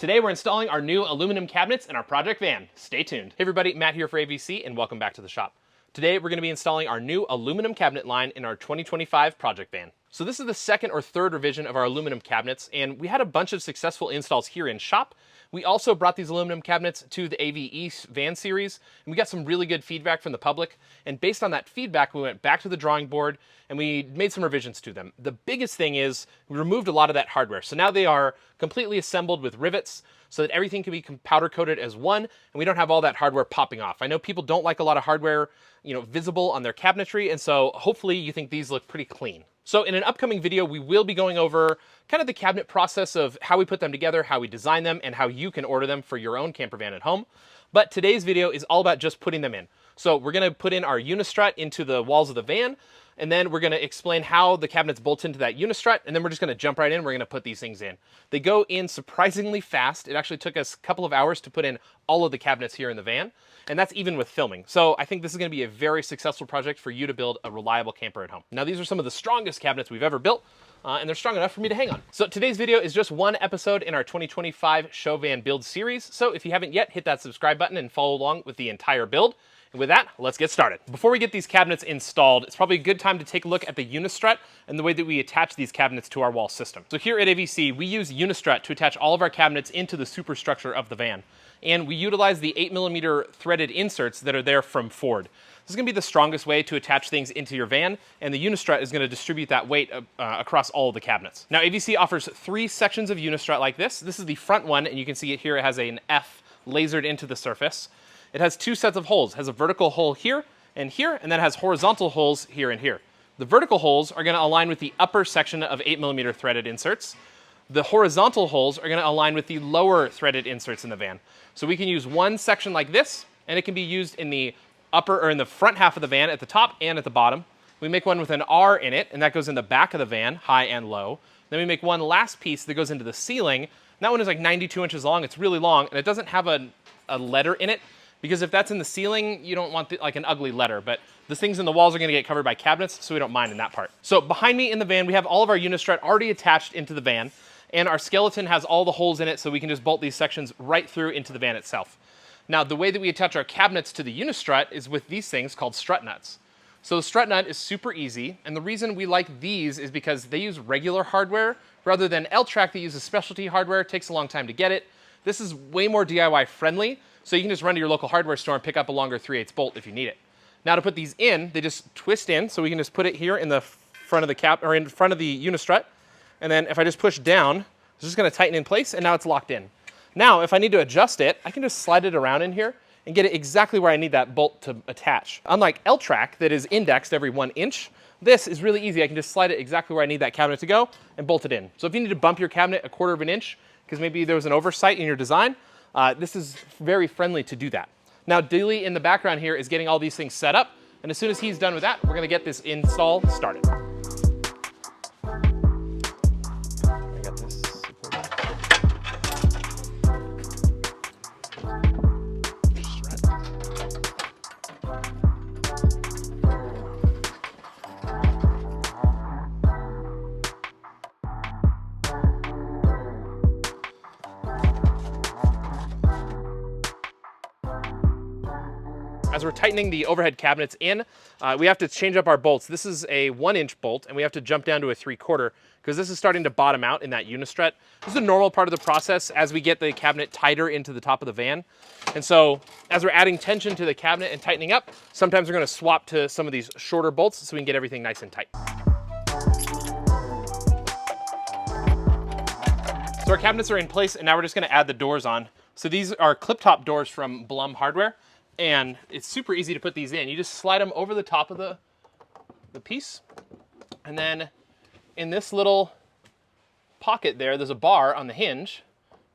Today we're installing our new aluminum cabinets in our project van. Stay tuned. Hey everybody, Matt here for AVC and welcome back to the shop. Today we're going to be installing our new aluminum cabinet line in our 2025 project van. So this is the second or third revision of our aluminum cabinets, and we had a bunch of successful installs here in shop. We also brought these aluminum cabinets to the AVE van series, and we got some really good feedback from the public. And based on that feedback, we went back to the drawing board and we made some revisions to them. The biggest thing is we removed a lot of that hardware. So now they are completely assembled with rivets so that everything can be powder coated as one, and we don't have all that hardware popping off. I know people don't like a lot of hardware, visible on their cabinetry, and so hopefully you think these look pretty clean. So in an upcoming video, we will be going over kind of the cabinet process of how we put them together, how we design them, and how you can order them for your own camper van at home. But today's video is all about just putting them in. So we're gonna put in our unistrut into the walls of the van, and then we're gonna explain how the cabinets bolt into that unistrut, and then we're just gonna jump right in, we're gonna put these things in. They go in surprisingly fast. It actually took us a couple of hours to put in all of the cabinets here in the van, and that's even with filming. So I think this is gonna be a very successful project for you to build a reliable camper at home. Now these are some of the strongest cabinets we've ever built, and they're strong enough for me to hang on. So today's video is just one episode in our 2025 show van build series. So if you haven't yet, hit that subscribe button and follow along with the entire build. And with that, let's get started. Before we get these cabinets installed, it's probably a good time to take a look at the unistrut and the way that we attach these cabinets to our wall system. So here at AVC, we use unistrut to attach all of our cabinets into the superstructure of the van. And we utilize the 8mm threaded inserts that are there from Ford. This is gonna be the strongest way to attach things into your van, and the unistrut is gonna distribute that weight across all of the cabinets. Now, AVC offers 3 sections of unistrut like this. This is the front one, and you can see it here, it has an F lasered into the surface. It has 2 sets of holes. It has a vertical hole here, and then it has horizontal holes here and here. The vertical holes are gonna align with the upper section of 8mm threaded inserts. The horizontal holes are gonna align with the lower threaded inserts in the van. So we can use one section like this, and it can be used in the upper or in the front half of the van at the top and at the bottom. We make one with an R in it, and that goes in the back of the van, high and low. Then we make one last piece that goes into the ceiling. And that one is like 92 inches long. It's really long, and it doesn't have a letter in it, because if that's in the ceiling, you don't want like an ugly letter, but the things in the walls are gonna get covered by cabinets, so we don't mind in that part. So behind me in the van, we have all of our unistrut already attached into the van, and our skeleton has all the holes in it, so we can just bolt these sections right through into the van itself. Now, the way that we attach our cabinets to the unistrut is with these things called strut nuts. So the strut nut is super easy, and the reason we like these is because they use regular hardware rather than L-Track that uses specialty hardware. It takes a long time to get it. This is way more DIY friendly, so you can just run to your local hardware store and pick up a longer 3/8 bolt if you need it. Now to put these in, they just twist in, so we can just put it here in the front of the cap, or in front of the unistrut, and then if I just push down, it's just gonna tighten in place, and now it's locked in. Now, if I need to adjust it, I can just slide it around in here and get it exactly where I need that bolt to attach. Unlike L-Track that is indexed every 1 inch, this is really easy. I can just slide it exactly where I need that cabinet to go and bolt it in. So if you need to bump your cabinet 1/4 of an inch, because maybe there was an oversight in your design, this is very friendly to do that. Now, Dilly in the background here is getting all these things set up, and as soon as he's done with that, we're gonna get this install started. I got this. As we're tightening the overhead cabinets in, we have to change up our bolts. This is a 1-inch bolt, and we have to jump down to a 3/4 because this is starting to bottom out in that unistrut. This is a normal part of the process as we get the cabinet tighter into the top of the van. And so as we're adding tension to the cabinet and tightening up, sometimes we're gonna swap to some of these shorter bolts so we can get everything nice and tight. So our cabinets are in place, and now we're just gonna add the doors on. So these are clip-top doors from Blum Hardware. And it's super easy to put these in. You just slide them over the top of the piece. And then in this little pocket there's a bar on the hinge.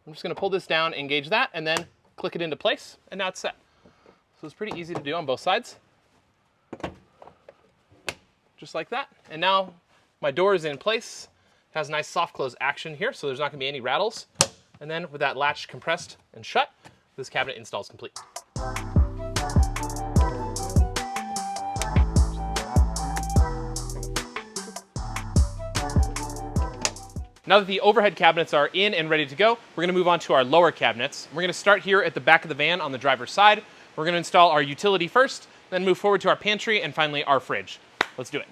I'm just gonna pull this down, engage that, and then click it into place, and now it's set. So it's pretty easy to do on both sides. Just like that. And now my door is in place. It has nice soft close action here, so there's not gonna be any rattles. And then with that latch compressed and shut, this cabinet install is complete. Now that the overhead cabinets are in and ready to go, we're gonna move on to our lower cabinets. We're gonna start here at the back of the van on the driver's side. We're gonna install our utility first, then move forward to our pantry, and finally our fridge. Let's do it.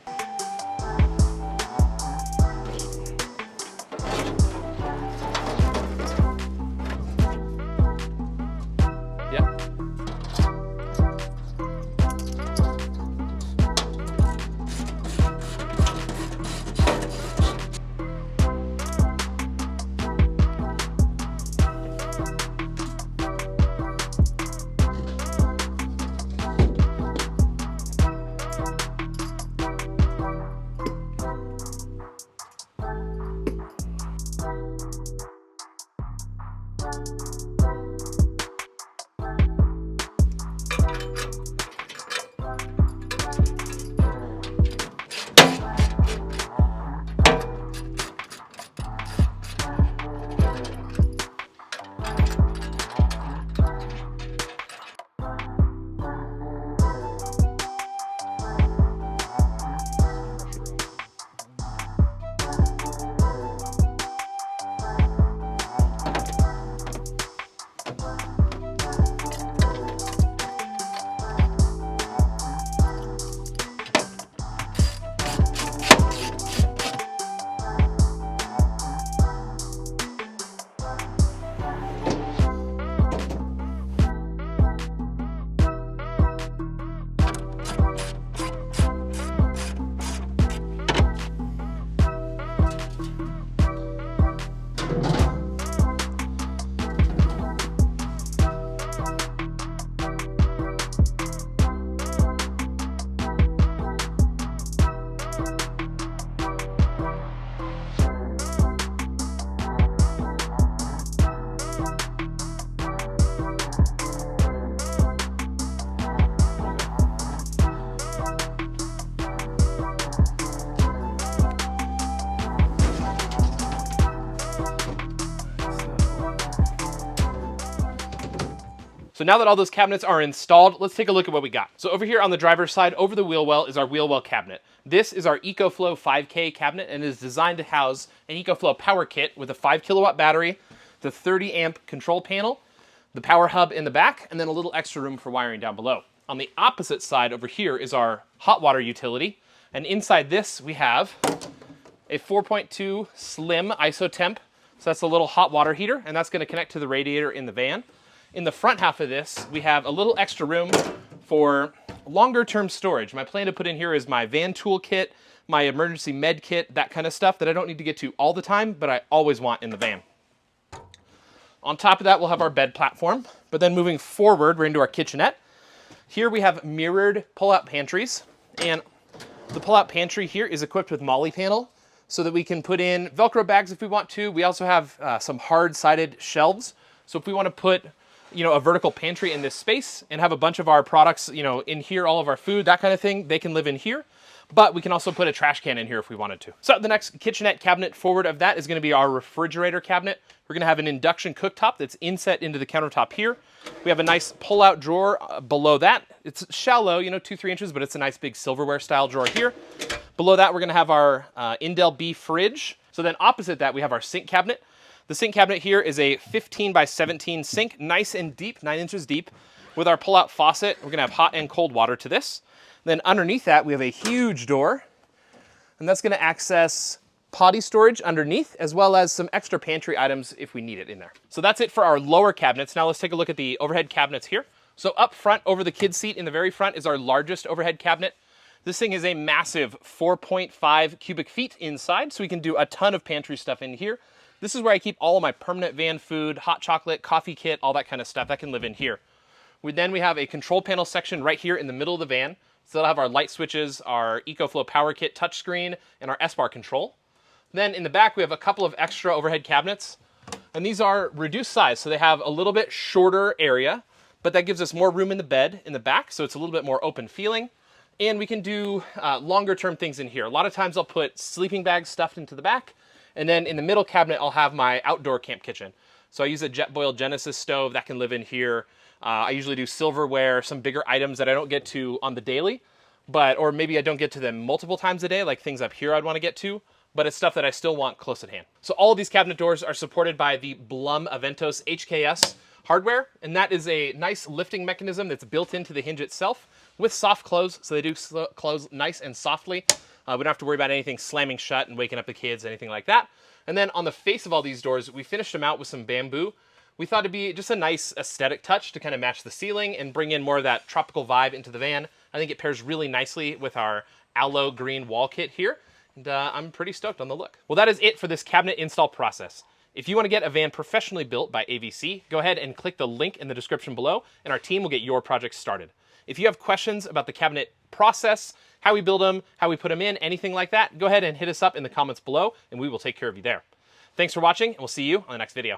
Yep. So now that all those cabinets are installed, let's take a look at what we got. So over here on the driver's side, over the wheel well, is our wheel well cabinet. This is our EcoFlow 5K cabinet and is designed to house an EcoFlow power kit with a 5 kilowatt battery, the 30 amp control panel, the power hub in the back, and then a little extra room for wiring down below. On the opposite side over here is our hot water utility. And inside this, we have a 4.2 slim isotemp. So that's a little hot water heater, and that's gonna connect to the radiator in the van. In the front half of this, we have a little extra room for longer term storage. My plan to put in here is my van tool kit, my emergency med kit, that kind of stuff that I don't need to get to all the time, but I always want in the van. On top of that, we'll have our bed platform, but then moving forward, we're into our kitchenette. Here we have mirrored pull-out pantries, and the pull-out pantry here is equipped with MOLLE panel so that we can put in Velcro bags if we want to. We also have some hard-sided shelves. So if we want to put a vertical pantry in this space and have a bunch of our products, in here, all of our food, that kind of thing, they can live in here. But we can also put a trash can in here if we wanted to. So the next kitchenette cabinet forward of that is going to be our refrigerator cabinet. We're going to have an induction cooktop that's inset into the countertop here. We have a nice pull-out drawer below that. It's shallow, 2-3 inches, but it's a nice big silverware style drawer here. Below that, we're going to have our Indel B fridge. So then opposite that, we have our sink cabinet. The sink cabinet here is a 15 by 17 sink, nice and deep, 9 inches deep. With our pull-out faucet, we're gonna have hot and cold water to this. Then underneath that, we have a huge door, and that's gonna access potty storage underneath, as well as some extra pantry items if we need it in there. So that's it for our lower cabinets. Now let's take a look at the overhead cabinets here. So up front, over the kid seat in the very front, is our largest overhead cabinet. This thing is a massive 4.5 cubic feet inside, so we can do a ton of pantry stuff in here. This is where I keep all of my permanent van food, hot chocolate, coffee kit, all that kind of stuff that can live in here. Then we have a control panel section right here in the middle of the van. So that'll have our light switches, our EcoFlow power kit touchscreen, and our S-bar control. Then in the back, we have a couple of extra overhead cabinets. And these are reduced size, so they have a little bit shorter area, but that gives us more room in the bed in the back, so it's a little bit more open feeling. And we can do longer term things in here. A lot of times I'll put sleeping bags stuffed into the back, and then in the middle cabinet, I'll have my outdoor camp kitchen. So I use a Jetboil Genesis stove that can live in here. I usually do silverware, some bigger items that I don't get to on the daily, or maybe I don't get to them multiple times a day, like things up here I'd want to get to. but it's stuff that I still want close at hand. So all of these cabinet doors are supported by the Blum Aventos HKS hardware, and that is a nice lifting mechanism that's built into the hinge itself with soft close, so they do close nice and softly. We don't have to worry about anything slamming shut and waking up the kids, anything like that. And then on the face of all these doors, we finished them out with some bamboo. We thought it'd be just a nice aesthetic touch to kind of match the ceiling and bring in more of that tropical vibe into the van. I think it pairs really nicely with our aloe green wall kit here, and I'm pretty stoked on the look. Well, that is it for this cabinet install process. If you want to get a van professionally built by AVC, go ahead and click the link in the description below, and our team will get your project started. If you have questions about the cabinet process, how we build them, how we put them in, anything like that, go ahead and hit us up in the comments below, and we will take care of you there. Thanks for watching, and we'll see you on the next video.